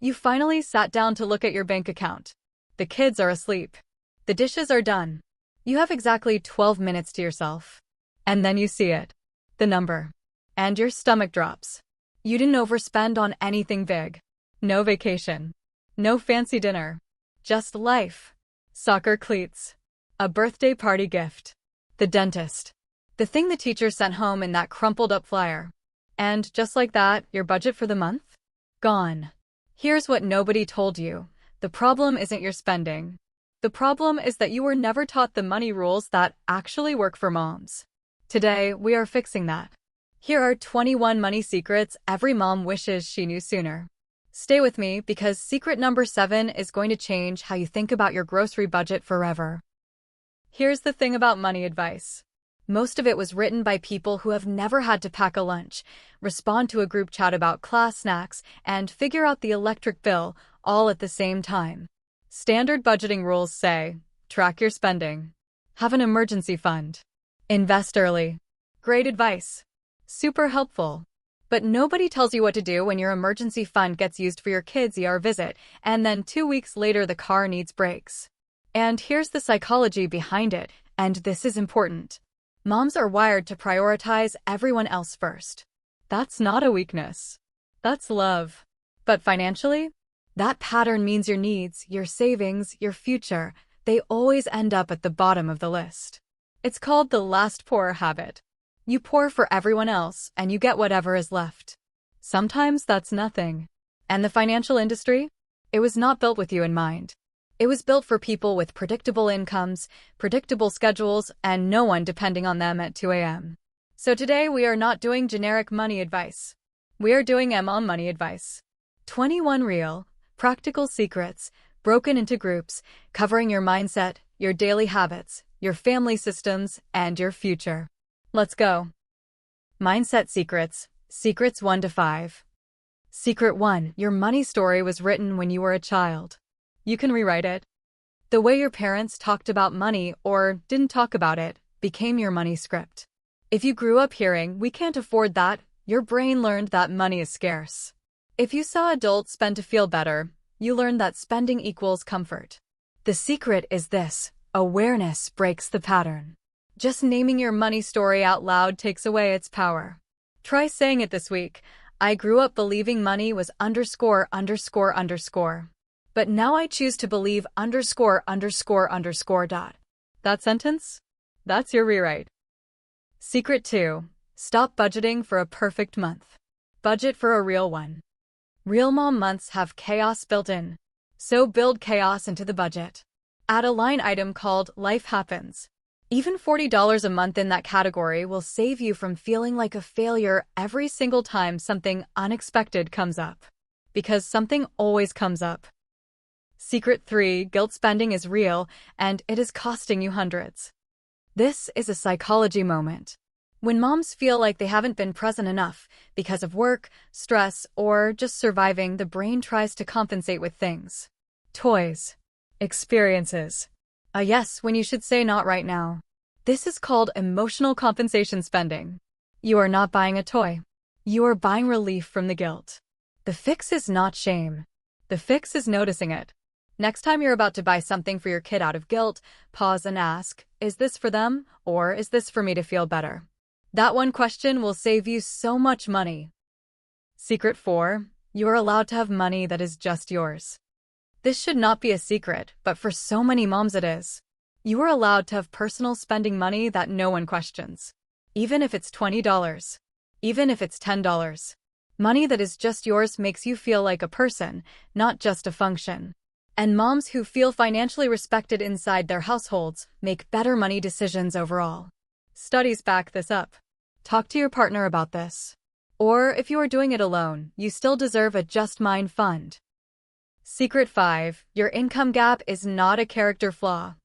You finally sat down to look at your bank account. The kids are asleep. The dishes are done. You have exactly 12 minutes to yourself. And then you see it. The number. And your stomach drops. You didn't overspend on anything big. No vacation. No fancy dinner. Just life. Soccer cleats. A birthday party gift. The dentist. The thing the teacher sent home in that crumpled up flyer. And just like that, your budget for the month? Gone. Here's what nobody told you. The problem isn't your spending. The problem is that you were never taught the money rules that actually work for moms. Today, we are fixing that. Here are 21 money secrets every mom wishes she knew sooner. Stay with me because secret number 7 is going to change how you think about your grocery budget forever. Here's the thing about money advice. Most of it was written by people who have never had to pack a lunch, respond to a group chat about class snacks, and figure out the electric bill all at the same time. Standard budgeting rules say, track your spending. Have an emergency fund. Invest early. Great advice. Super helpful. But nobody tells you what to do when your emergency fund gets used for your kid's ER visit, and then 2 weeks later the car needs brakes. And here's the psychology behind it, and this is important. Moms are wired to prioritize everyone else first. That's not a weakness. That's love. But financially, that pattern means your needs, your savings, your future, they always end up at the bottom of the list. It's called the last pour habit. You pour for everyone else, and you get whatever is left. Sometimes that's nothing. And the financial industry? It was not built with you in mind. It was built for people with predictable incomes, predictable schedules, and no one depending on them at 2 a.m. So today we are not doing generic money advice. We are doing mom money advice. 21 real, practical secrets, broken into groups, covering your mindset, your daily habits, your family systems, and your future. Let's go. Mindset secrets, secrets 1 to 5. Secret 1, your money story was written when you were a child. You can rewrite it. The way your parents talked about money or didn't talk about it became your money script. If you grew up hearing, "We can't afford that," your brain learned that money is scarce. If you saw adults spend to feel better, you learned that spending equals comfort. The secret is this: awareness breaks the pattern. Just naming your money story out loud takes away its power. Try saying it this week. I grew up believing money was underscore. But now I choose to believe underscore. That sentence? That's your rewrite. Secret 2. Stop budgeting for a perfect month. Budget for a real one. Real mom months have chaos built in. So build chaos into the budget. Add a line item called Life Happens. Even $40 a month in that category will save you from feeling like a failure every single time something unexpected comes up. Because something always comes up. Secret 3, guilt spending is real, and it is costing you hundreds. This is a psychology moment. When moms feel like they haven't been present enough because of work, stress, or just surviving, the brain tries to compensate with things. Toys. Experiences. A yes when you should say not right now. This is called emotional compensation spending. You are not buying a toy. You are buying relief from the guilt. The fix is not shame. The fix is noticing it. Next time you're about to buy something for your kid out of guilt, pause and ask, is this for them, or is this for me to feel better? That one question will save you so much money. Secret 4, you are allowed to have money that is just yours. This should not be a secret, but for so many moms it is. You are allowed to have personal spending money that no one questions. Even if it's $20. Even if it's $10. Money that is just yours makes you feel like a person, not just a function. And moms who feel financially respected inside their households make better money decisions overall. Studies back this up. Talk to your partner about this. Or if you are doing it alone, you still deserve a Just Mine fund. Secret 5, your income gap is not a character flaw.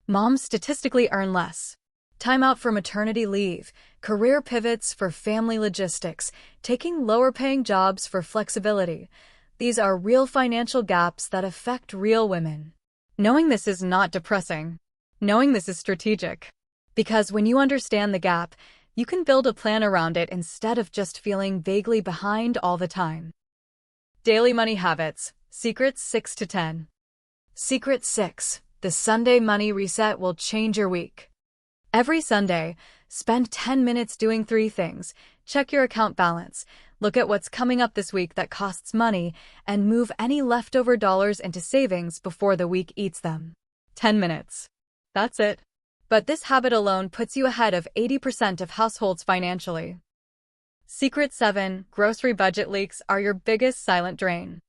Moms statistically earn less. Time out for maternity leave, career pivots for family logistics, taking lower-paying jobs for flexibility. These are real financial gaps that affect real women. Knowing this is not depressing. Knowing this is strategic. Because when you understand the gap, you can build a plan around it instead of just feeling vaguely behind all the time. Daily money habits. Secrets 6 to 10. Secret 6. The Sunday money reset will change your week. Every Sunday, spend 10 minutes doing 3 things. Check your account balance, look at what's coming up this week that costs money, and move any leftover dollars into savings before the week eats them. 10 minutes. That's it. But this habit alone puts you ahead of 80% of households financially. Secret 7. Grocery budget leaks are your biggest silent drain.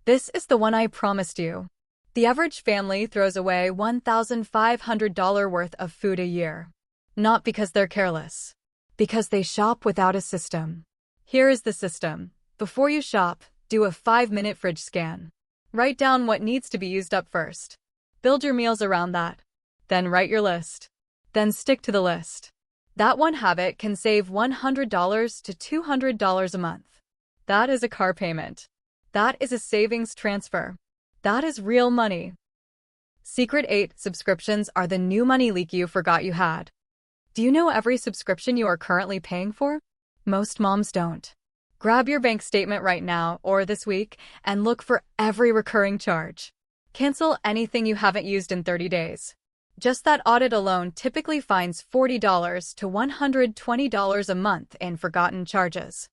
This is the one I promised you. The average family throws away $1,500 worth of food a year. Not because they're careless. Because they shop without a system. Here is the system. Before you shop, do a 5-minute fridge scan. Write down what needs to be used up first. Build your meals around that. Then write your list. Then stick to the list. That one habit can save $100 to $200 a month. That is a car payment. That is a savings transfer. That is real money. Secret 8. Subscriptions are the new money leak you forgot you had. Do you know every subscription you are currently paying for? Most moms don't. Grab your bank statement right now or this week and look for every recurring charge. Cancel anything you haven't used in 30 days. Just that audit alone typically finds $40 to $120 a month in forgotten charges.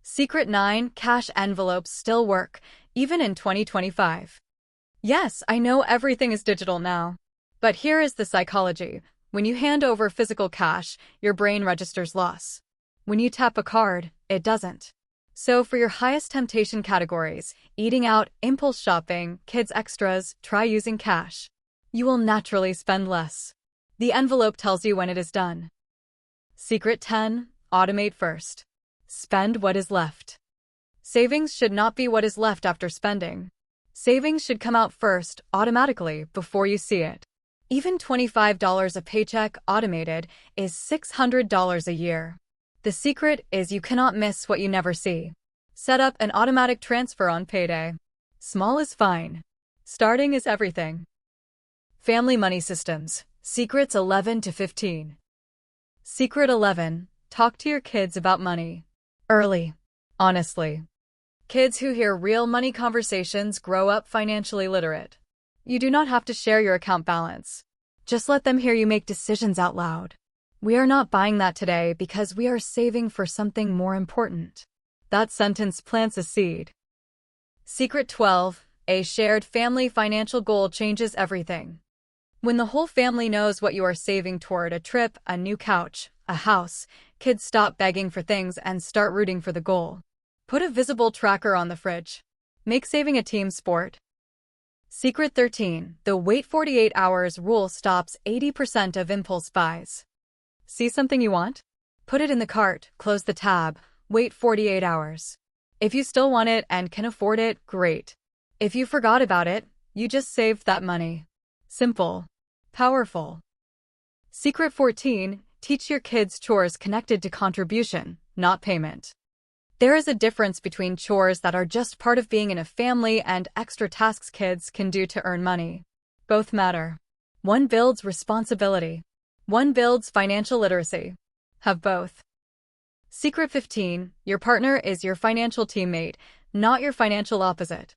Secret 9. Cash envelopes still work, even in 2025. Yes, I know everything is digital now. But here is the psychology. When you hand over physical cash, your brain registers loss. When you tap a card, it doesn't. So for your highest temptation categories, eating out, impulse shopping, kids extras, try using cash. You will naturally spend less. The envelope tells you when it is done. Secret 10. Automate first. Spend what is left. Savings should not be what is left after spending. Savings should come out first, automatically, before you see it. Even $25 a paycheck automated is $600 a year. The secret is you cannot miss what you never see. Set up an automatic transfer on payday. Small is fine. Starting is everything. Family money systems. Secrets 11 to 15. Secret 11. Talk to your kids about money. Early. Honestly. Kids who hear real money conversations grow up financially literate. You do not have to share your account balance. Just let them hear you make decisions out loud. We are not buying that today because we are saving for something more important. That sentence plants a seed. Secret 12. A shared family financial goal changes everything. When the whole family knows what you are saving toward, a trip, a new couch, a house, kids stop begging for things and start rooting for the goal. Put a visible tracker on the fridge. Make saving a team sport. Secret 13. The wait 48 hours rule stops 80% of impulse buys. See something you want? Put it in the cart, close the tab, wait 48 hours. If you still want it and can afford it, great. If you forgot about it, you just saved that money. Simple. Powerful. Secret 14. Teach your kids chores connected to contribution, not payment. There is a difference between chores that are just part of being in a family and extra tasks kids can do to earn money. Both matter. One builds responsibility. One builds financial literacy. Have both. Secret 15. Your partner is your financial teammate, not your financial opposite.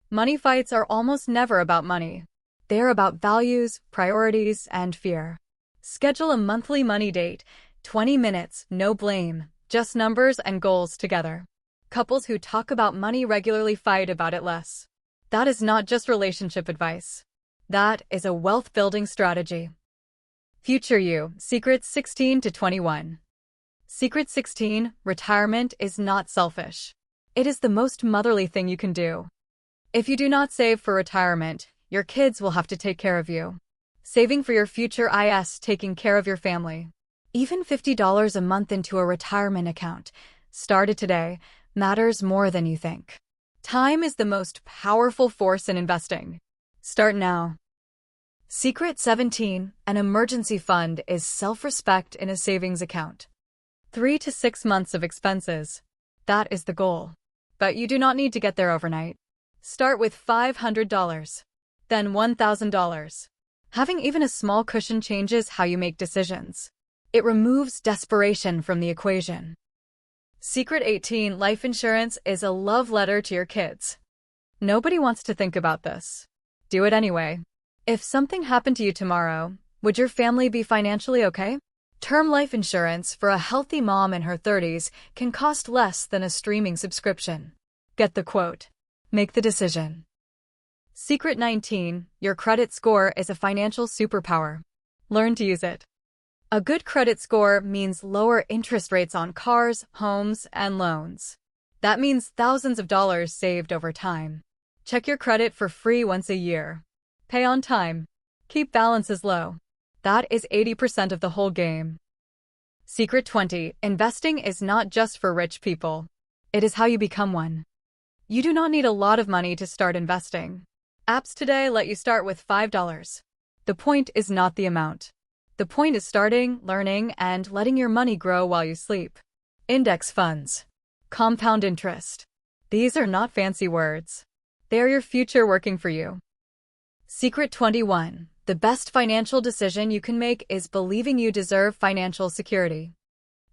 Money fights are almost never about money. They are about values, priorities, and fear. Schedule a monthly money date, 20 minutes, no blame, just numbers and goals together. Couples who talk about money regularly fight about it less. That is not just relationship advice. That is a wealth-building strategy. Future You. Secrets 16 to 21. Secret 16. Retirement is not selfish. It is the most motherly thing you can do. If you do not save for retirement, your kids will have to take care of you. Saving for your future is taking care of your family. Even $50 a month into a retirement account, started today, matters more than you think. Time is the most powerful force in investing. Start now. Secret 17. An emergency fund is self-respect in a savings account. 3 to 6 months of expenses. That is the goal. But you do not need to get there overnight. Start with $500. Then $1,000. Having even a small cushion changes how you make decisions. It removes desperation from the equation. Secret 18. Life insurance is a love letter to your kids. Nobody wants to think about this. Do it anyway. If something happened to you tomorrow, would your family be financially okay? Term life insurance for a healthy mom in her 30s can cost less than a streaming subscription. Get the quote. Make the decision. Secret 19. Your credit score is a financial superpower. Learn to use it. A good credit score means lower interest rates on cars, homes, and loans. That means thousands of dollars saved over time. Check your credit for free once a year. Pay on time. Keep balances low. That is 80% of the whole game. Secret 20. Investing is not just for rich people. It is how you become one. You do not need a lot of money to start investing. Apps today let you start with $5. The point is not the amount. The point is starting, learning, and letting your money grow while you sleep. Index funds. Compound interest. These are not fancy words. They are your future working for you. Secret 21. The best financial decision you can make is believing you deserve financial security.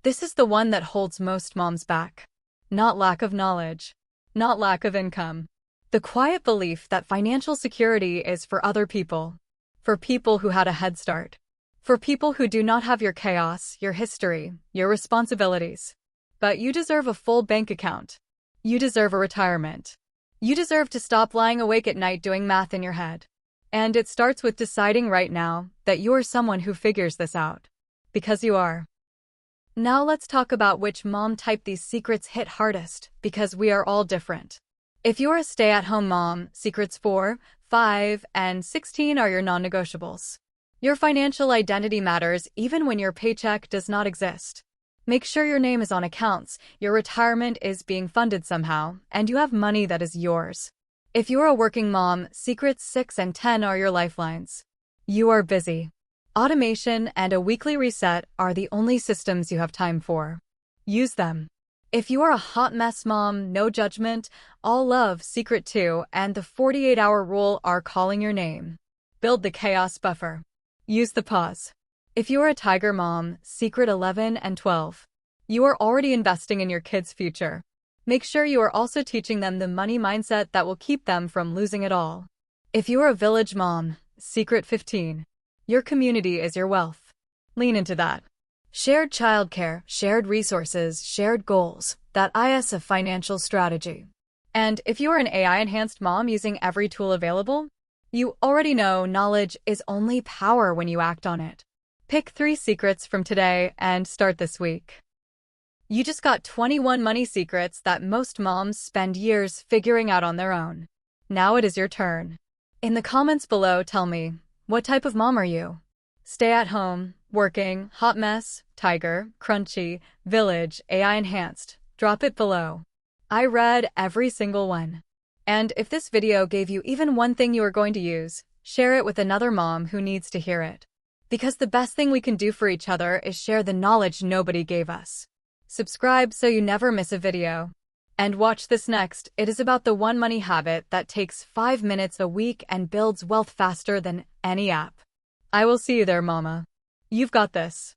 This is the one that holds most moms back. Not lack of knowledge. Not lack of income. The quiet belief that financial security is for other people. For people who had a head start. For people who do not have your chaos, your history, your responsibilities. But you deserve a full bank account. You deserve a retirement. You deserve to stop lying awake at night doing math in your head. And it starts with deciding right now that you are someone who figures this out. Because you are. Now let's talk about which mom type these secrets hit hardest, because we are all different. If you are a stay-at-home mom, secrets 4, 5, and 16 are your non-negotiables. Your financial identity matters even when your paycheck does not exist. Make sure your name is on accounts, your retirement is being funded somehow, and you have money that is yours. If you're a working mom, secrets 6 and 10 are your lifelines. You are busy. Automation and a weekly reset are the only systems you have time for. Use them. If you are a hot mess mom, no judgment, all love, secret 2, and the 48-hour rule are calling your name. Build the chaos buffer. Use the pause. If you are a tiger mom, secret 11 and 12. You are already investing in your kids' future. Make sure you are also teaching them the money mindset that will keep them from losing it all. If you are a village mom, secret 15. Your community is your wealth. Lean into that. Shared childcare, shared resources, shared goals. That is a financial strategy. And if you are an AI-enhanced mom using every tool available, you already know knowledge is only power when you act on it. Pick 3 secrets from today and start this week. You just got 21 money secrets that most moms spend years figuring out on their own. Now it is your turn. In the comments below, tell me, what type of mom are you? Stay at home, working, hot mess, tiger, crunchy, village, AI enhanced. Drop it below. I read every single one. And if this video gave you even one thing you are going to use, share it with another mom who needs to hear it. Because the best thing we can do for each other is share the knowledge nobody gave us. Subscribe so you never miss a video. And watch this next. It is about the one money habit that takes 5 minutes a week and builds wealth faster than any app. I will see you there, mama. You've got this.